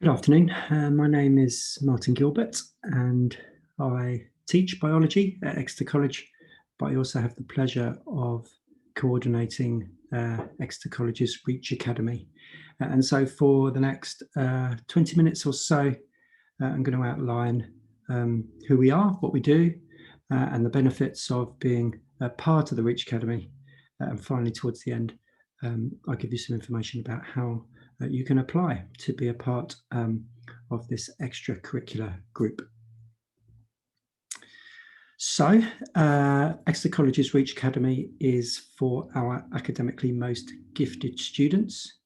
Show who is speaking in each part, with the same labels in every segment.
Speaker 1: Good afternoon. My name is Martin Gilbert, and I teach biology at Exeter College, but I also have the pleasure of coordinating Exeter College's Reach Academy. And so, for the next 20 minutes or so, I'm going to outline who we are, what we do, and the benefits of being a part of the Reach Academy. And finally, towards the end, I'll give you some information about how you can apply to be a part of this extracurricular group. So, Exeter College's Reach Academy is for our academically most gifted students.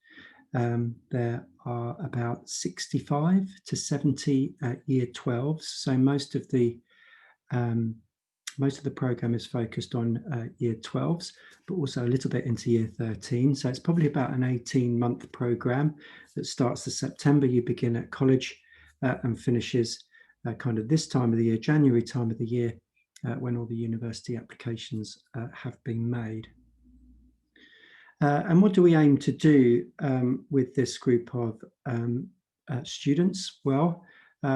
Speaker 1: There are about 65 to 70 year 12s, so most of the program is focused on year 12s, but also a little bit into year 13. So it's probably about an 18-month program that starts in September. You begin at college and finishes kind of this time of the year, January time of the year, when all the university applications have been made. And what do we aim to do with this group of students? Well,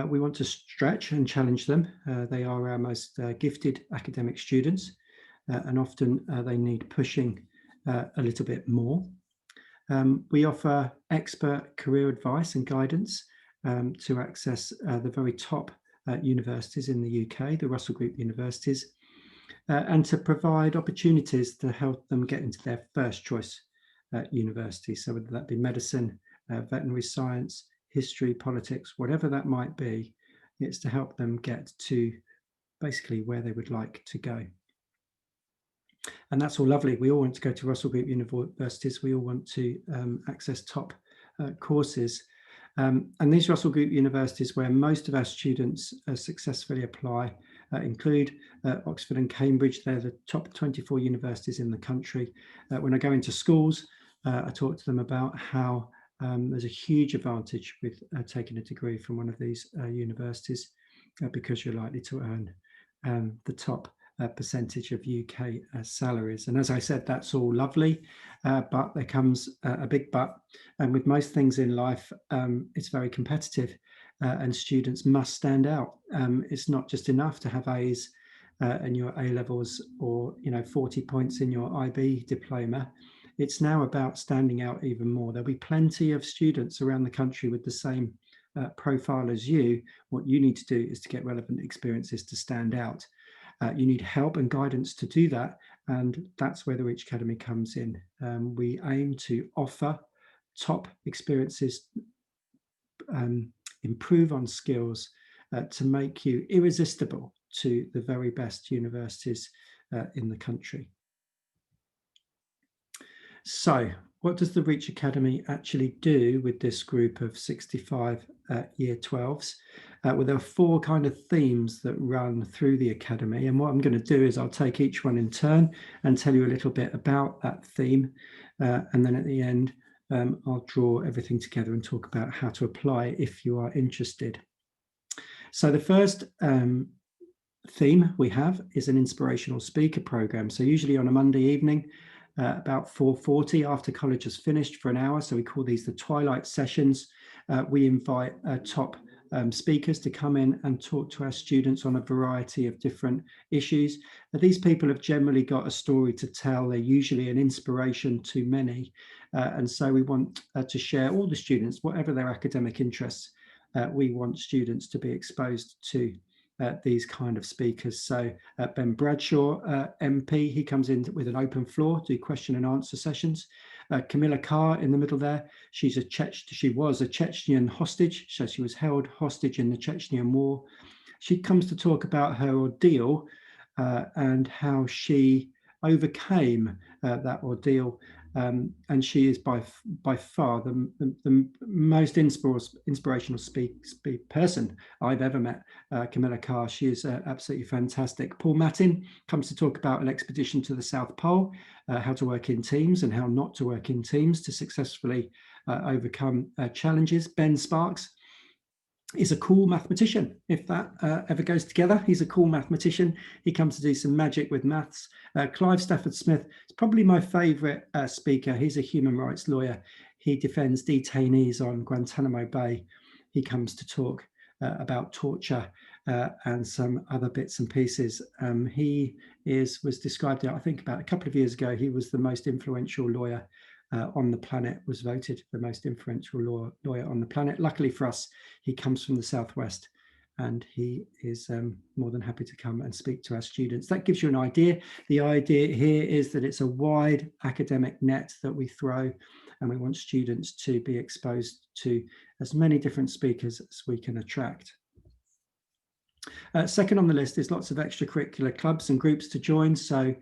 Speaker 1: we want to stretch and challenge them. They are our most gifted academic students, and often they need pushing a little bit more. We offer expert career advice and guidance to access the very top universities in the UK, the Russell Group universities, and to provide opportunities to help them get into their first choice university. So whether that be medicine, veterinary science, history, politics, whatever that might be, it's to help them get to basically where they would like to go. And that's all lovely. We all want to go to Russell Group universities. We all want to access top courses. And these Russell Group universities, where most of our students successfully apply, include Oxford and Cambridge. They're the top 24 universities in the country. When I go into schools, I talk to them about how there's a huge advantage with taking a degree from one of these universities because you're likely to earn the top percentage of UK salaries. And as I said, that's all lovely, but there comes a big but. And with most things in life, it's very competitive and students must stand out. It's not just enough to have A's in your A levels or 40 points in your IB diploma. It's now about standing out even more. There'll be plenty of students around the country with the same profile as you. What you need to do is to get relevant experiences to stand out. You need help and guidance to do that, and that's where the Reach Academy comes in. We aim to offer top experiences, improve on skills to make you irresistible to the very best universities in the country. So, what does the Reach Academy actually do with this group of 65 year 12s? Well, there are four kind of themes that run through the Academy. And what I'm going to do is I'll take each one in turn and tell you a little bit about that theme. And then at the end, I'll draw everything together and talk about how to apply if you are interested. So the first theme we have is an inspirational speaker program. So usually on a Monday evening, about 4:40 after college has finished for an hour. So we call these the twilight sessions. We invite top speakers to come in and talk to our students on a variety of different issues. These people have generally got a story to tell. They're usually an inspiration to many. And so we want to share all the students, whatever their academic interests, we want students to be exposed to these kind of speakers. So Ben Bradshaw, MP, he comes in with an open floor, do question and answer sessions. Camilla Carr in the middle there, she was a Chechnyan hostage, so she was held hostage in the Chechnyan War. She comes to talk about her ordeal and how she overcame that ordeal. And she is by far the most inspirational person I've ever met, Camilla Carr. She is absolutely fantastic. Paul Mattin comes to talk about an expedition to the South Pole, how to work in teams and how not to work in teams to successfully overcome challenges. Ben Sparks is a cool mathematician. If that ever goes together, he's a cool mathematician. He comes to do some magic with maths. Clive Stafford Smith is probably my favorite speaker. He's a human rights lawyer. He defends detainees on Guantanamo Bay. he comes to talk about torture and some other bits and pieces. He was described, I think about a couple of years ago, he was the most influential lawyer on the planet, was voted the most influential lawyer on the planet. Luckily for us, he comes from the Southwest, and he is more than happy to come and speak to our students. That gives you an idea. The idea here is that it's a wide academic net that we throw, and we want students to be exposed to as many different speakers as we can attract. Second on the list is lots of extracurricular clubs and groups to join. So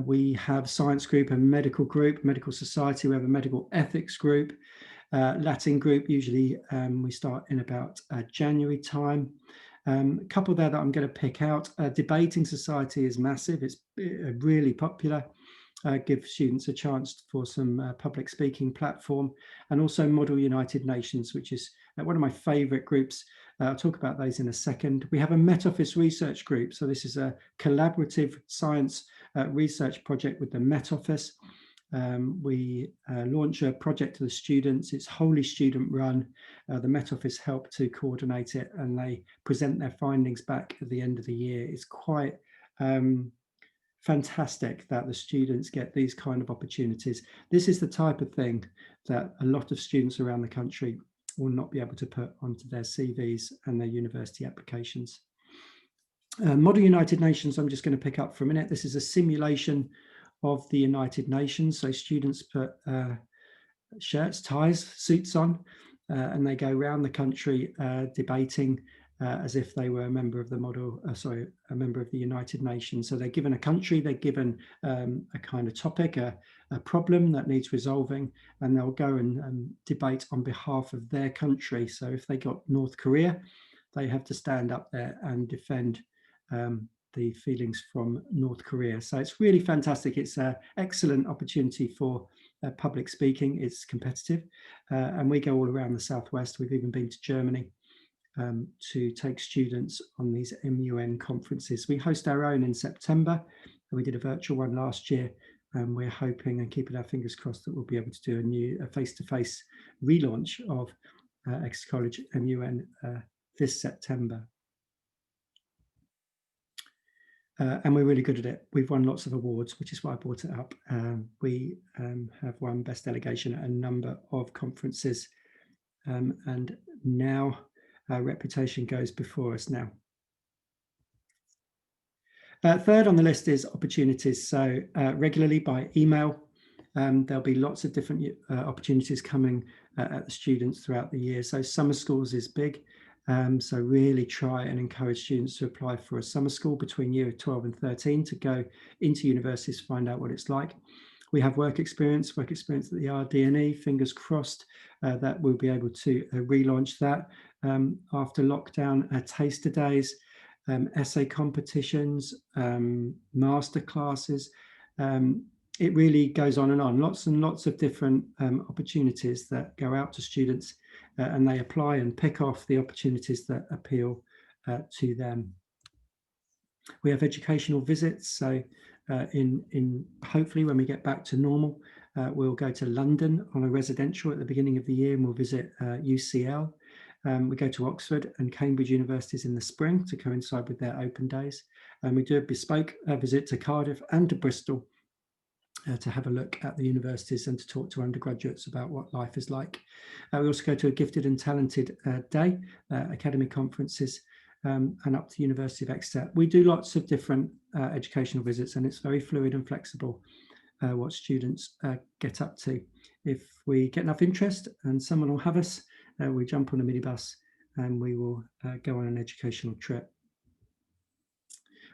Speaker 1: we have science group, a medical group, medical society, we have a medical ethics group, Latin group. Usually we start in about January time. A couple there that I'm going to pick out. Debating society is massive. It's really popular. Give students a chance for some public speaking platform, and also Model United Nations, which is one of my favorite groups. I'll talk about those in a second. We have a Met Office research group. So this is a collaborative science research project with the Met Office. We launch a project to the students. It's wholly student run. The Met Office help to coordinate it, and they present their findings back at the end of the year. It's quite fantastic that the students get these kind of opportunities. This is the type of thing that a lot of students around the country will not be able to put onto their CVs and their university applications. Model United Nations, I'm just going to pick up for a minute. This is a simulation of the United Nations. So students put shirts, ties, suits on, and they go around the country debating as if they were a member of the a member of the United Nations. So they're given a country, they're given a kind of topic, a problem that needs resolving, and they'll go and debate on behalf of their country. So if they got North Korea, they have to stand up there and defend the feelings from North Korea. So it's really fantastic. It's an excellent opportunity for public speaking. It's competitive, and we go all around the Southwest. We've even been to Germany to take students on these MUN conferences. We host our own in September. We did a virtual one last year, and we're hoping and keeping our fingers crossed that we'll be able to do a face-to-face relaunch of Exeter College MUN this September. And we're really good at it. We've won lots of awards, which is why I brought it up. We have won Best Delegation at a number of conferences, and now our reputation goes before us now. Third on the list is opportunities. So regularly by email, there'll be lots of different opportunities coming at the students throughout the year. So summer schools is big. So really try and encourage students to apply for a summer school between year 12 and 13 to go into universities, find out what it's like. We have work experience at the RD&E, fingers crossed that we'll be able to relaunch that after lockdown. Taster days, essay competitions, master classes. It really goes on and on. Lots and lots of different opportunities that go out to students, and they apply and pick off the opportunities that appeal to them. We have educational visits. So in hopefully when we get back to normal, we'll go to London on a residential at the beginning of the year, and we'll visit UCL. We go to Oxford and Cambridge universities in the spring to coincide with their open days. And we do a bespoke visit to Cardiff and to Bristol to have a look at the universities and to talk to undergraduates about what life is like. We also go to a Gifted and Talented Day, academy conferences, and up to the University of Exeter. We do lots of different educational visits, and it's very fluid and flexible what students get up to. If we get enough interest and someone will have us, we jump on a minibus and we will go on an educational trip.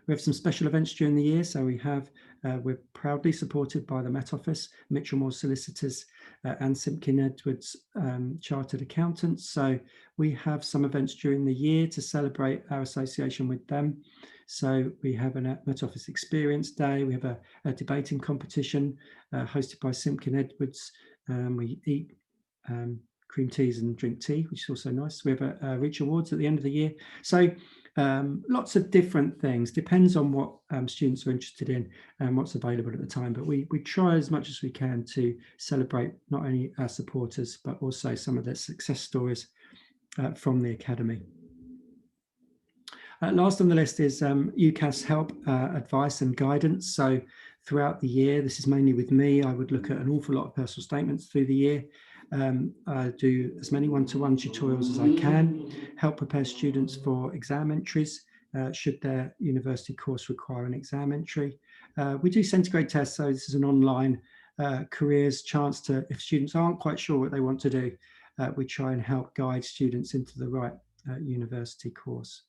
Speaker 1: We have some special events during the year. So we're proudly supported by the Met Office, Mitchell Moore Solicitors, and Simpkin Edwards Chartered Accountants. So we have some events during the year to celebrate our association with them. So we have a Met Office Experience Day. We have a debating competition hosted by Simpkin Edwards. We eat cream teas and drink tea, which is also nice. We have a Reach Awards at the end of the year. So lots of different things, depends on what students are interested in and what's available at the time. But we try as much as we can to celebrate not only our supporters, but also some of their success stories from the academy. Last on the list is UCAS help, advice and guidance. So throughout the year, this is mainly with me, I would look at an awful lot of personal statements through the year. I do as many one-to-one tutorials as I can, help prepare students for exam entries, should their university course require an exam entry. We do centigrade tests, so this is an online careers chance to, if students aren't quite sure what they want to do, we try and help guide students into the right university course.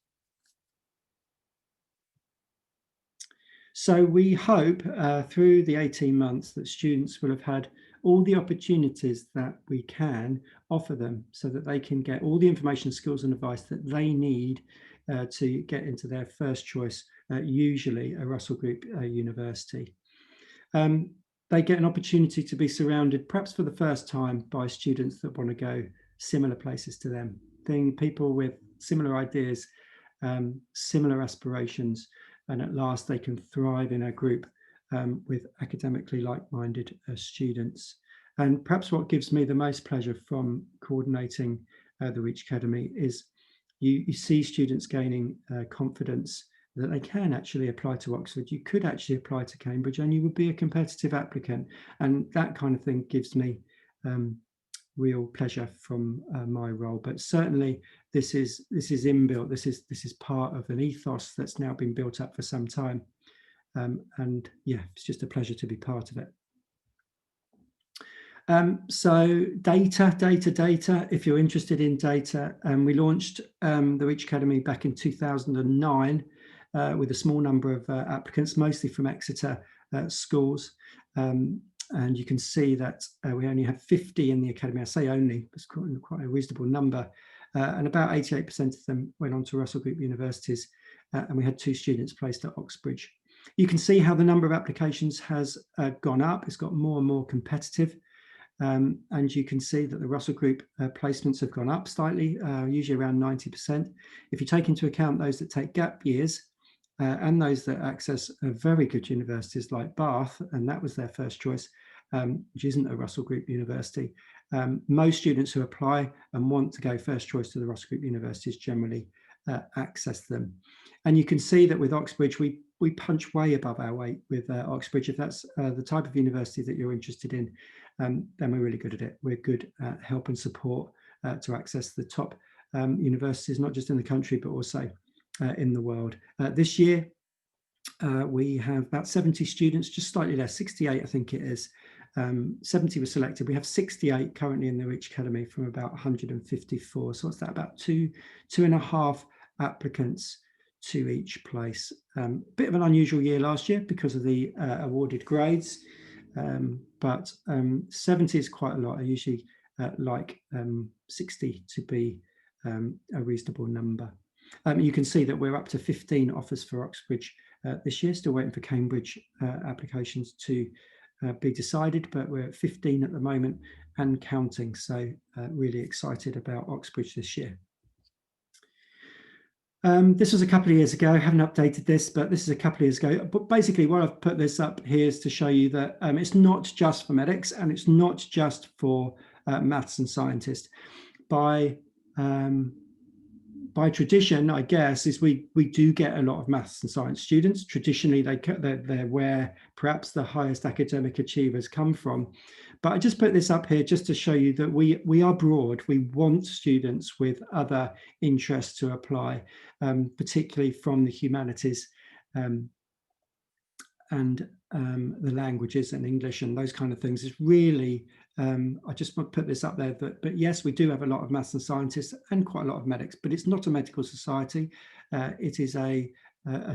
Speaker 1: So we hope through the 18 months that students will have had all the opportunities that we can offer them so that they can get all the information, skills and advice that they need to get into their first choice, usually a Russell Group university. They get an opportunity to be surrounded, perhaps for the first time, by students that want to go similar places to them, people with similar ideas, similar aspirations, and at last they can thrive in a group with academically like-minded students. And perhaps what gives me the most pleasure from coordinating the Reach Academy is you see students gaining confidence that they can actually apply to Oxford. You could actually apply to Cambridge and you would be a competitive applicant. And that kind of thing gives me real pleasure from my role. But certainly this is inbuilt. This is part of an ethos that's now been built up for some time. And yeah, it's just a pleasure to be part of it. So data, if you're interested in data, we launched the Reach Academy back in 2009 with a small number of applicants, mostly from Exeter schools. And you can see that we only have 50 in the academy. I say only, it's quite a reasonable number. And about 88% of them went on to Russell Group universities. And we had 2 students placed at Oxbridge. You can see how the number of applications has gone up. It's got more and more competitive. And you can see that the Russell Group placements have gone up slightly, usually around 90%. If you take into account those that take gap years and those that access very good universities like Bath, and that was their first choice, which isn't a Russell Group university, most students who apply and want to go first choice to the Russell Group universities generally access them. And you can see that with Oxbridge, we punch way above our weight with Oxbridge. If that's the type of university that you're interested in, then we're really good at it. We're good at help and support to access the top universities, not just in the country, but also in the world. This year, we have about 70 students, just slightly less, 68, I think it is. 70 were selected. We have 68 currently in the Reach Academy from about 154. So what's that, about two and a half applicants to each place. Bit of an unusual year last year because of the awarded grades, but 70 is quite a lot. I usually like 60 to be a reasonable number. You can see that we're up to 15 offers for Oxbridge this year, still waiting for Cambridge applications to be decided, but we're at 15 at the moment and counting. So really excited about Oxbridge this year. This was a couple of years ago. I haven't updated this, but this is a couple of years ago. But basically what I've put this up here is to show you that it's not just for medics and it's not just for maths and scientists. By tradition, I guess, is we do get a lot of maths and science students. Traditionally, they're where perhaps the highest academic achievers come from. But I just put this up here just to show you that we are broad. We want students with other interests to apply, particularly from the humanities and the languages and English and those kind of things. Is really, I just want to put this up there, but yes, we do have a lot of maths and scientists and quite a lot of medics, but it's not a medical society. It is a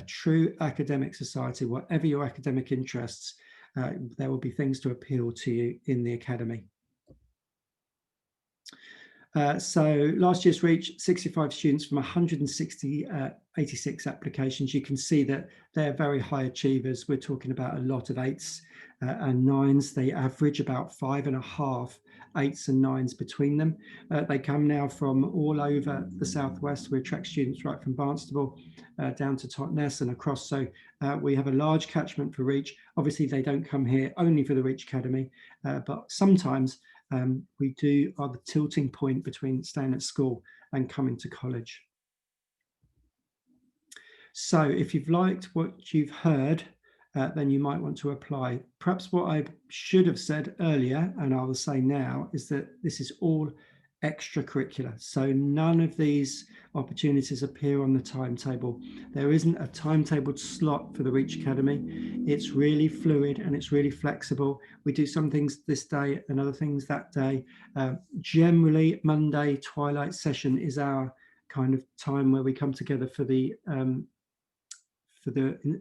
Speaker 1: true academic society. Whatever your academic interests, there will be things to appeal to you in the academy. So last year's Reach, 65 students from 86 applications. You can see that they're very high achievers. We're talking about a lot of 8s and 9s. They average about 5.5 8s and 9s between them. They come now from all over the Southwest. We attract students right from Barnstable down to Totnes and across. So we have a large catchment for Reach. Obviously, they don't come here only for the Reach Academy, but sometimes we are the tilting point between staying at school and coming to college. So if you've liked what you've heard, then you might want to apply. Perhaps what I should have said earlier, and I will say now, is that this is all extracurricular. So none of these opportunities appear on the timetable. There isn't a timetabled slot for the Reach Academy. It's really fluid and it's really flexible. We do some things this day and other things that day. Generally, Monday twilight session is our kind of time where we come together for the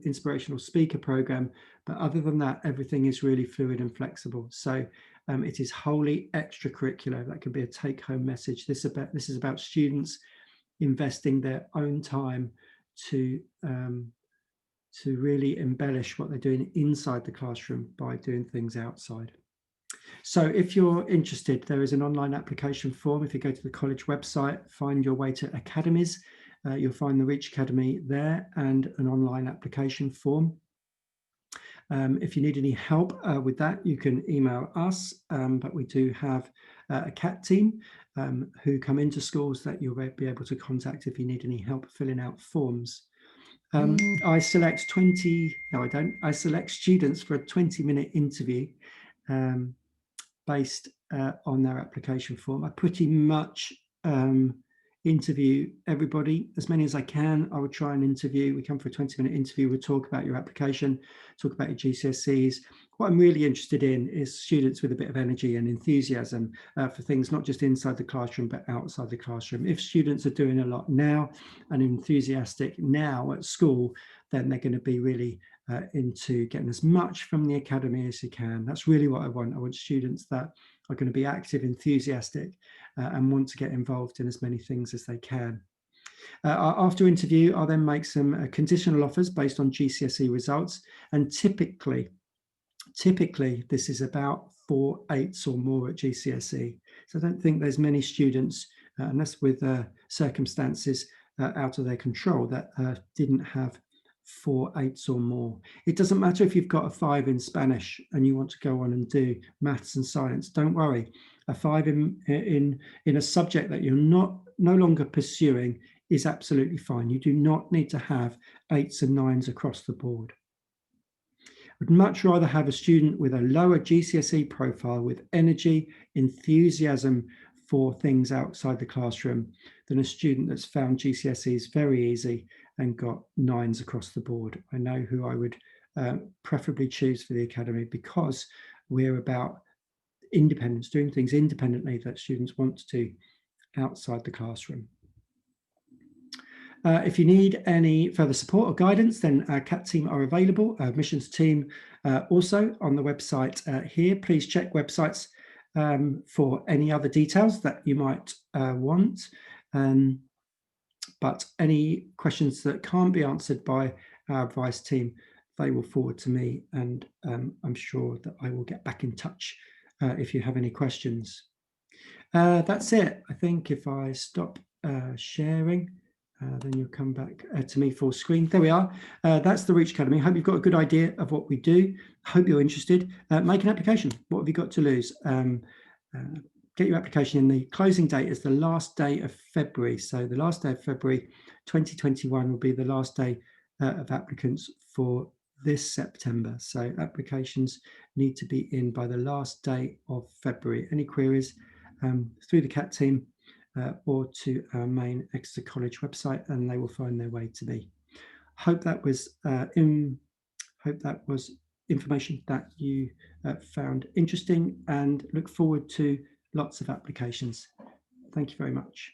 Speaker 1: inspirational speaker program, but other than that, everything is really fluid and flexible. So it is wholly extracurricular. That could be a take-home message. This is about students investing their own time to really embellish what they're doing inside the classroom by doing things outside. So if you're interested, there is an online application form. If you go to the college website, find your way to academies, you'll find the Reach Academy there and an online application form. If you need any help with that, you can email us, but we do have a CAT team who come into schools that you'll be able to contact if you need any help filling out forms. I select students for a 20-minute interview based on their application form. I pretty much interview everybody, as many as I can. I would try and interview. We come for a 20-minute interview. We'll talk about your application, talk about your GCSEs. What I'm really interested in is students with a bit of energy and enthusiasm for things not just inside the classroom, but outside the classroom. If students are doing a lot now and enthusiastic now at school, then they're going to be really into getting as much from the academy as you can. That's really what I want. I want students that are going to be active, enthusiastic, and want to get involved in as many things as they can. After interview, I'll then make some conditional offers based on GCSE results, and typically this is about 4 8s or more at GCSE. So I don't think there's many students, unless with circumstances out of their control, that didn't have 4 8s or more. It doesn't matter if you've got a 5 in Spanish and you want to go on and do maths and science. Don't worry. A 5 in a subject that you're no longer pursuing is absolutely fine. You do not need to have 8s and 9s across the board. I'd much rather have a student with a lower GCSE profile with energy, enthusiasm for things outside the classroom than a student that's found GCSEs very easy and got 9s across the board. I know who I would preferably choose for the academy, because we're about independence, doing things independently that students want to do outside the classroom. If you need any further support or guidance, then our CAT team are available. Our admissions team also on the website here. Please check websites for any other details that you might want. But any questions that can't be answered by our advice team, they will forward to me, and I'm sure that I will get back in touch if you have any questions. That's it. I think if I stop sharing, then you'll come back to me full screen. There we are. That's the Reach Academy. I hope you've got a good idea of what we do. I hope you're interested. Make an application. What have you got to lose? Get your application in. The closing date is the last day of February. So the last day of February 2021 will be the last day of applicants for this September. So applications need to be in by the last day of February. Any queries through the CAT team or to our main Exeter College website, and they will find their way to me. Hope that was information that you found interesting, and look forward to lots of applications. Thank you very much.